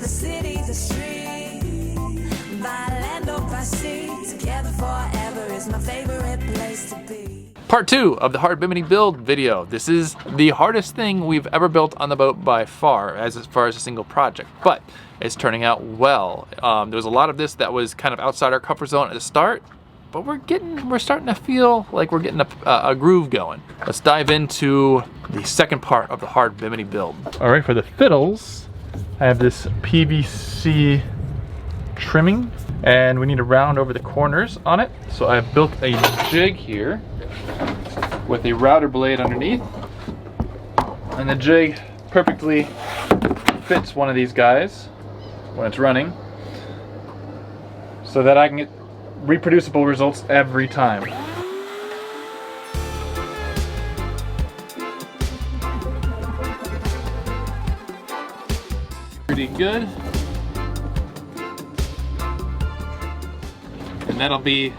the city, the street, by land or by sea, together forever is my favorite place to be. Part 2 of the hard bimini build video. This is the hardest thing we've ever built on the boat by far as a single project, but it's turning out well. There was a lot of this that was kind of outside our comfort zone at the start, but we're starting to feel like we're getting a groove going. Let's dive into the second part of the hard bimini build. All right, for the fiddles, I have this PVC trimming, and we need to round over the corners on it. So I've built a jig here with a router blade underneath, and the jig perfectly fits one of these guys when it's running, so that I can get reproducible results every time. Pretty good. And that'll be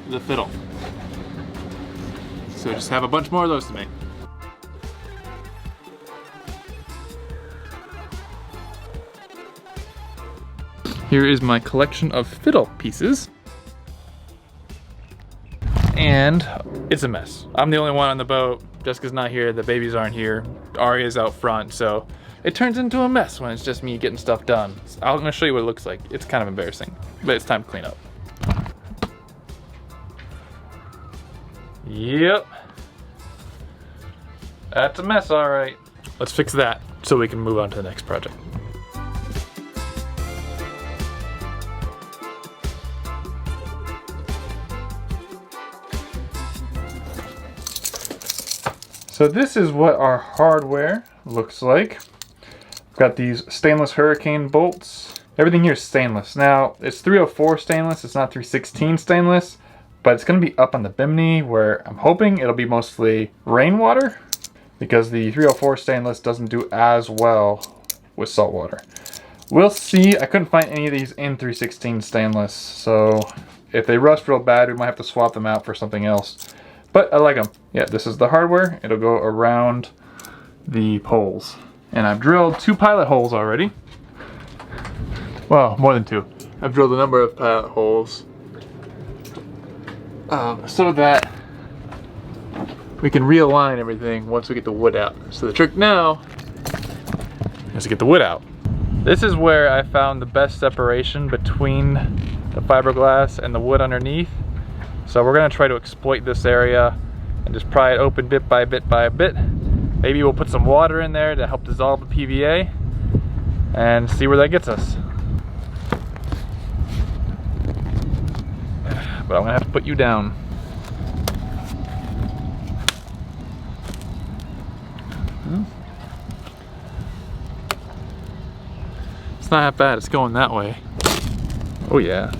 the fiddle. So just have a bunch more of those to make. Here is my collection of fiddle pieces. And it's a mess. I'm the only one on the boat. Jessica's not here, the babies aren't here. Aria's out front, so it turns into a mess when it's just me getting stuff done. So I'm gonna show you what it looks like. It's kind of embarrassing, but it's time to clean up. Yep. That's a mess, all right. Let's fix that so we can move on to the next project. So this is what our hardware looks like. We've got these stainless hurricane bolts. Everything here is stainless. Now, it's 304 stainless, it's not 316 stainless, but it's gonna be up on the bimini where I'm hoping it'll be mostly rainwater, because the 304 stainless doesn't do as well with salt water. We'll see. I couldn't find any of these in 316 stainless, so if they rust real bad, we might have to swap them out for something else. But I like them. Yeah, this is the hardware. It'll go around the poles. And I've drilled 2 pilot holes already. Well, more than 2. I've drilled a number of pilot holes so that we can realign everything once we get the wood out. So the trick now is to get the wood out. This is where I found the best separation between the fiberglass and the wood underneath. So we're gonna try to exploit this area and just pry it open bit by bit by bit. Maybe we'll put some water in there to help dissolve the PVA and see where that gets us. But I'm gonna have to put you down. It's not that bad, it's going that way. Oh yeah.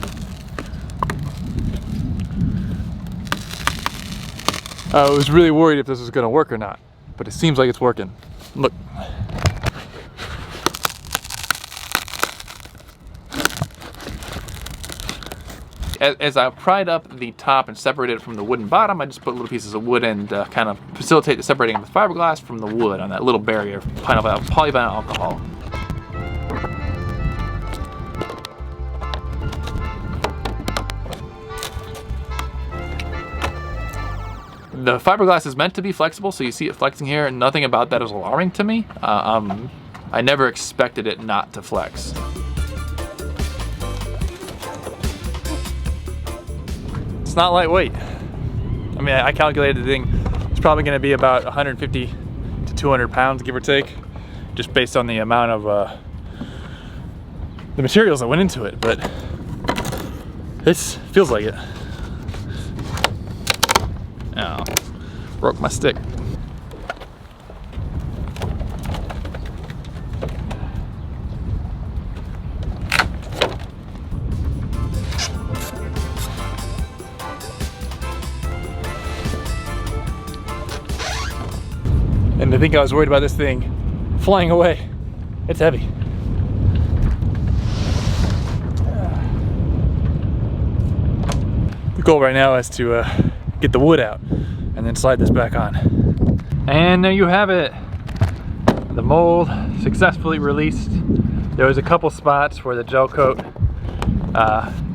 I was really worried if this was gonna work or not, but it seems like it's working. Look. As I pried up the top and separated it from the wooden bottom, I just put little pieces of wood in to kind of facilitate the separating of the fiberglass from the wood on that little barrier of polyvinyl alcohol. The fiberglass is meant to be flexible, so you see it flexing here. Nothing about that is alarming to me. I never expected it not to flex. It's not lightweight. I mean, I calculated the thing, it's probably gonna be about 150 to 200 pounds, give or take, just based on the amount of the materials that went into it, but this feels like it. Oh, broke my stick. And I think I was worried about this thing flying away. It's heavy. The goal right now is to get the wood out and then slide this back on. And there you have it. The mold successfully released There was a couple spots where the gel coat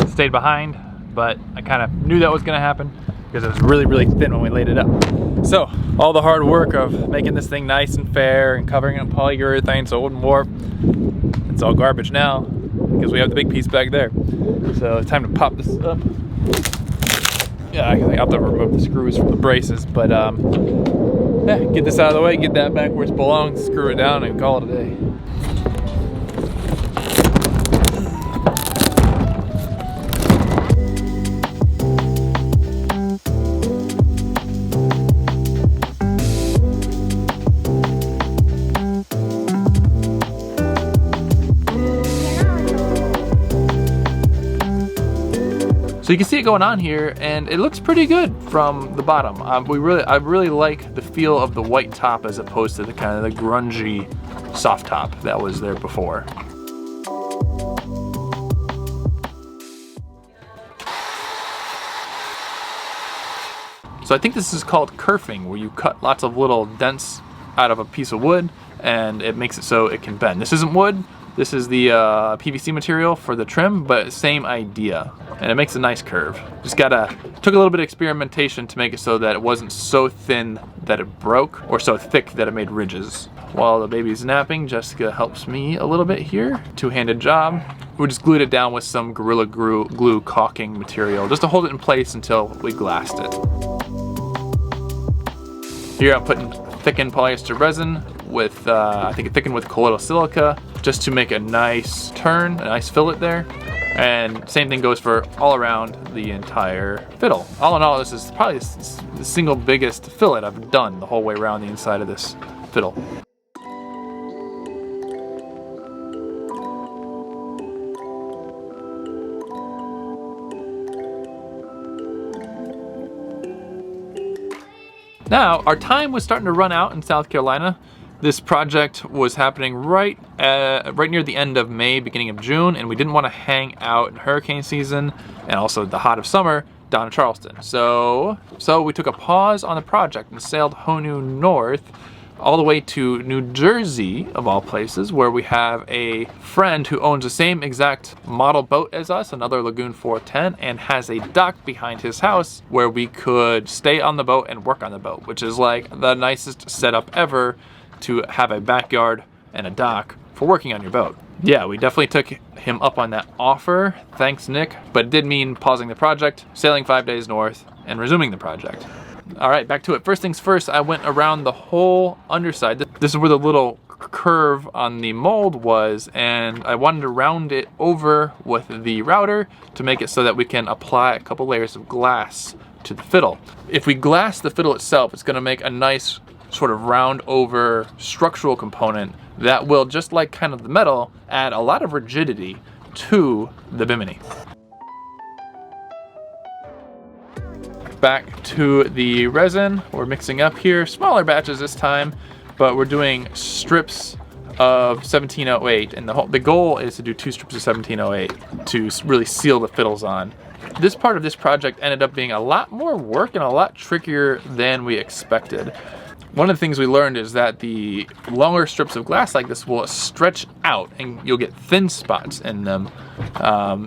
stayed behind, but I kind of knew that was going to happen because it was really, really thin when we laid it up. So all the hard work of making this thing nice and fair and covering it in polyurethane so it wouldn't warp, it's all garbage now because we have the big piece back there. So it's time to pop this up. Yeah, I have to remove the screws from the braces, but yeah, get this out of the way, get that back where it belongs, screw it down, and call it a day. So you can see it going on here, and it looks pretty good from the bottom. I really like the feel of the white top as opposed to the kind of the grungy soft top that was there before. So I think this is called kerfing, where you cut lots of little dents out of a piece of wood, and it makes it so it can bend. This isn't wood. This is the PVC material for the trim, but same idea. And it makes a nice curve. Just took a little bit of experimentation to make it so that it wasn't so thin that it broke, or so thick that it made ridges. While the baby's napping, Jessica helps me a little bit here. Two-handed job. We just glued it down with some Gorilla Glue caulking material, just to hold it in place until we glassed it. Here I'm putting thickened polyester resin with, I think it thickened with colloidal silica, just to make a nice turn, a nice fillet there. And same thing goes for all around the entire fiddle. All in all, this is probably the single biggest fillet I've done the whole way around the inside of this fiddle. Now, our time was starting to run out in South Carolina. This project was happening right near the end of May, beginning of June, and we didn't want to hang out in hurricane season and also the hot of summer down in Charleston. So we took a pause on the project and sailed Honu north all the way to New Jersey, of all places, where we have a friend who owns the same exact model boat as us, another Lagoon 410, and has a dock behind his house where we could stay on the boat and work on the boat, which is like the nicest setup ever to have a backyard and a dock for working on your boat. Yeah, we definitely took him up on that offer, thanks Nick, but it did mean pausing the project, sailing 5 days north, and resuming the project. All right, back to it. First things first, I went around the whole underside. This is where the little curve on the mold was, and I wanted to round it over with the router to make it so that we can apply a couple layers of glass to the fiddle. If we glass the fiddle itself, it's gonna make a nice sort of round over structural component that will, just like kind of the metal, add a lot of rigidity to the bimini. Back to the resin, we're mixing up here, smaller batches this time, but we're doing strips of 1708, and the goal is to do 2 strips of 1708 to really seal the fiddles on. This part of this project ended up being a lot more work and a lot trickier than we expected. One of the things we learned is that the longer strips of glass like this will stretch out and you'll get thin spots in them.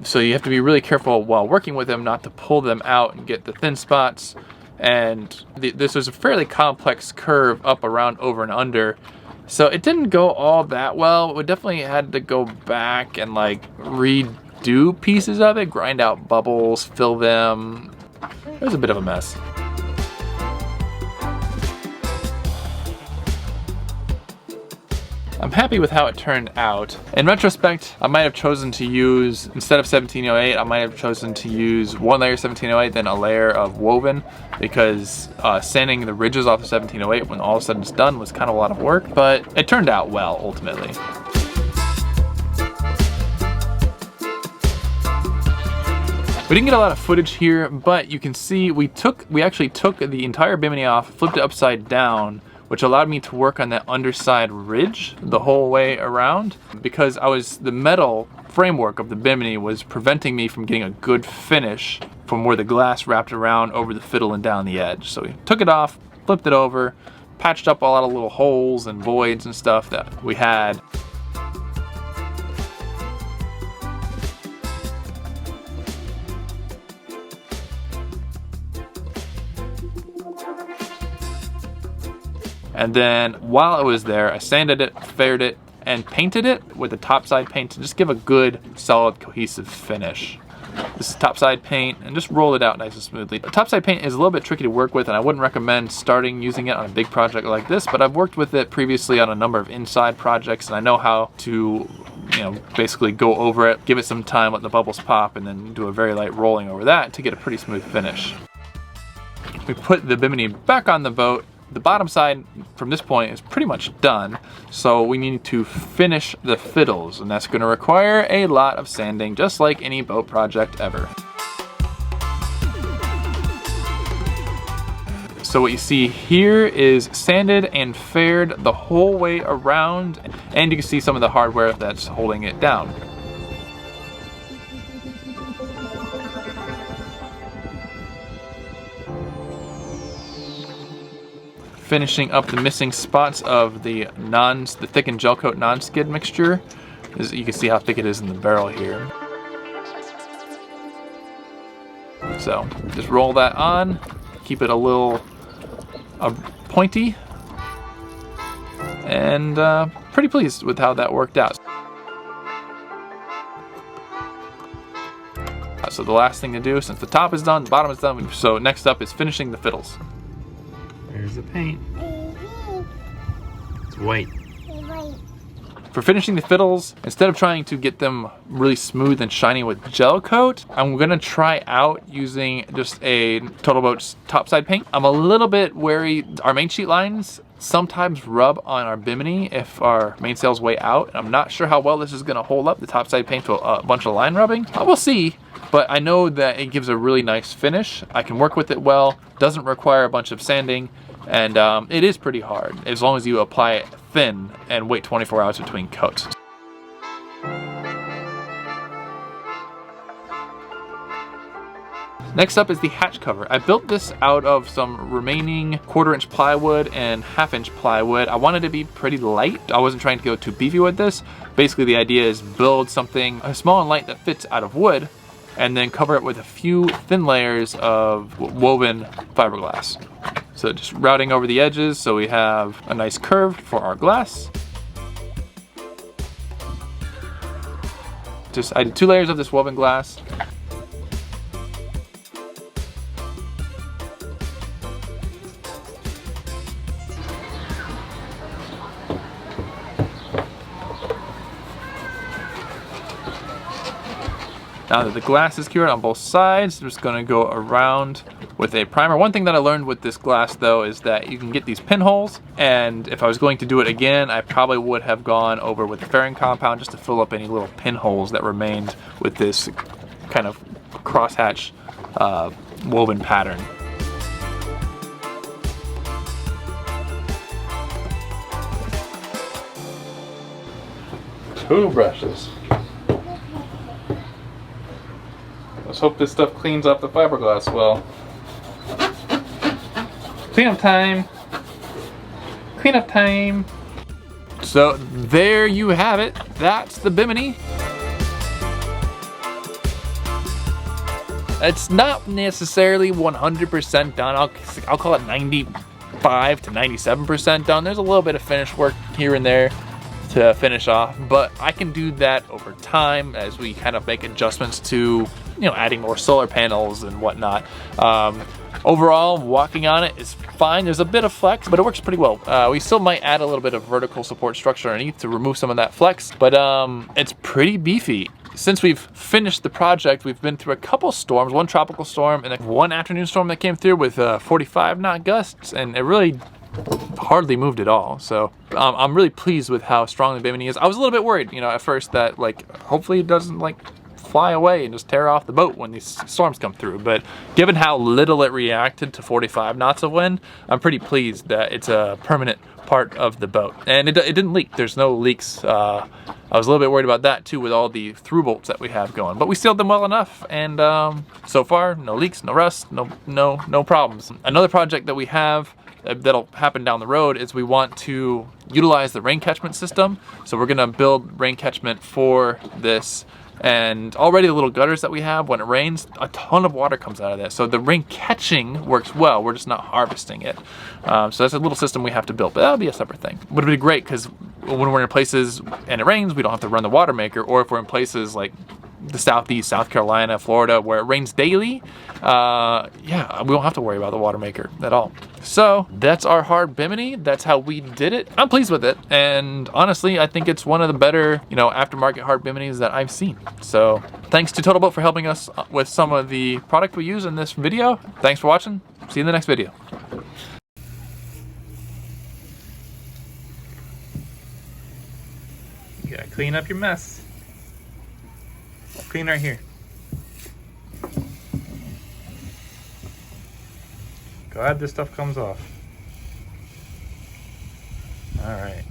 So you have to be really careful while working with them not to pull them out and get the thin spots. And this was a fairly complex curve up, around, over, and under. So it didn't go all that well. We definitely had to go back and like redo pieces of it, grind out bubbles, fill them. It was a bit of a mess. I'm happy with how it turned out. In retrospect, I might have chosen to use, instead of 1708, I might have chosen to use 1 layer 1708, then a layer of woven, because sanding the ridges off of 1708 when all of a sudden it's done was kind of a lot of work, but it turned out well ultimately. We didn't get a lot of footage here, but you can see we actually took the entire bimini off, flipped it upside down, which allowed me to work on that underside ridge the whole way around, because the metal framework of the bimini was preventing me from getting a good finish from where the glass wrapped around over the fiddle and down the edge. So we took it off, flipped it over, patched up a lot of little holes and voids and stuff that we had. And then while it was there, I sanded it, faired it, and painted it with the topside paint to just give a good, solid, cohesive finish. This is topside paint, and just roll it out nice and smoothly. The topside paint is a little bit tricky to work with, and I wouldn't recommend starting using it on a big project like this, but I've worked with it previously on a number of inside projects, and I know how to, basically go over it, give it some time, let the bubbles pop, and then do a very light rolling over that to get a pretty smooth finish. We put the bimini back on the boat. The bottom side from this point is pretty much done, so we need to finish the fiddles, and that's going to require a lot of sanding, just like any boat project ever. So what you see here is sanded and faired the whole way around, and you can see some of the hardware that's holding it down. Finishing up the missing spots of the thickened gel coat non-skid mixture. You can see how thick it is in the barrel here. So just roll that on, keep it a little pointy, and pretty pleased with how that worked out. So the last thing to do, since the top is done, the bottom is done, so next up is finishing the fiddles. There's the paint. It's white. For finishing the fiddles, instead of trying to get them really smooth and shiny with gel coat, I'm gonna try out using just a Total Boats topside paint. I'm a little bit wary. Our main sheet lines sometimes rub on our bimini if our mainsail's way out. I'm not sure how well this is gonna hold up, the topside paint, to a bunch of line rubbing. We'll see. But I know that it gives a really nice finish. I can work with it well, doesn't require a bunch of sanding, and it is pretty hard as long as you apply it thin and wait 24 hours between coats. Next up is the hatch cover. I built this out of some remaining 1/4-inch plywood and 1/2-inch plywood. I wanted to be pretty light. I wasn't trying to go too beefy with this. Basically the idea is build something small and light that fits out of wood, and then cover it with a few thin layers of woven fiberglass. So just routing over the edges so we have a nice curve for our glass. I did 2 layers of this woven glass. Now that the glass is cured on both sides, I'm just gonna go around with a primer. One thing that I learned with this glass though is that you can get these pinholes, and if I was going to do it again, I probably would have gone over with the fairing compound just to fill up any little pinholes that remained with this kind of crosshatch woven pattern. Two brushes. Let's hope this stuff cleans up the fiberglass well. Cleanup time! Cleanup time! So there you have it. That's the bimini. It's not necessarily 100% done. I'll call it 95 to 97% done. There's a little bit of finish work here and there to finish off, but I can do that over time as we kind of make adjustments to, adding more solar panels and whatnot. Overall, walking on it is fine. There's a bit of flex, but it works pretty well. We still might add a little bit of vertical support structure underneath to remove some of that flex, but it's pretty beefy. Since we've finished the project, we've been through a couple storms, one tropical storm and one afternoon storm that came through with 45 knot gusts, and it really hardly moved at all. So I'm really pleased with how strong the bimini is. I was a little bit worried, at first that hopefully it doesn't fly away and just tear off the boat when these storms come through. But given how little it reacted to 45 knots of wind, I'm pretty pleased that it's a permanent part of the boat. And it didn't leak. There's no leaks. I was a little bit worried about that too with all the through bolts that we have going, but we sealed them well enough, and so far no leaks, no rust, no problems. Another project that we have that'll happen down the road is we want to utilize the rain catchment system. So we're gonna build rain catchment for this. And already the little gutters that we have, when it rains, a ton of water comes out of that. So the rain catching works well, we're just not harvesting it. So that's a little system we have to build, but that'll be a separate thing. Would be great, because when we're in places and it rains, we don't have to run the water maker, or if we're in places like the Southeast, South Carolina, Florida, where it rains daily, yeah, we don't have to worry about the water maker at all. So that's our hard bimini. That's how we did it. I'm pleased with it, and honestly, I think it's one of the better, you know, aftermarket hard biminis that I've seen. So thanks to TotalBoat for helping us with some of the product we use in this video. Thanks for watching. See you in the next video. You gotta clean up your mess. Clean right here. Glad this stuff comes off. All right.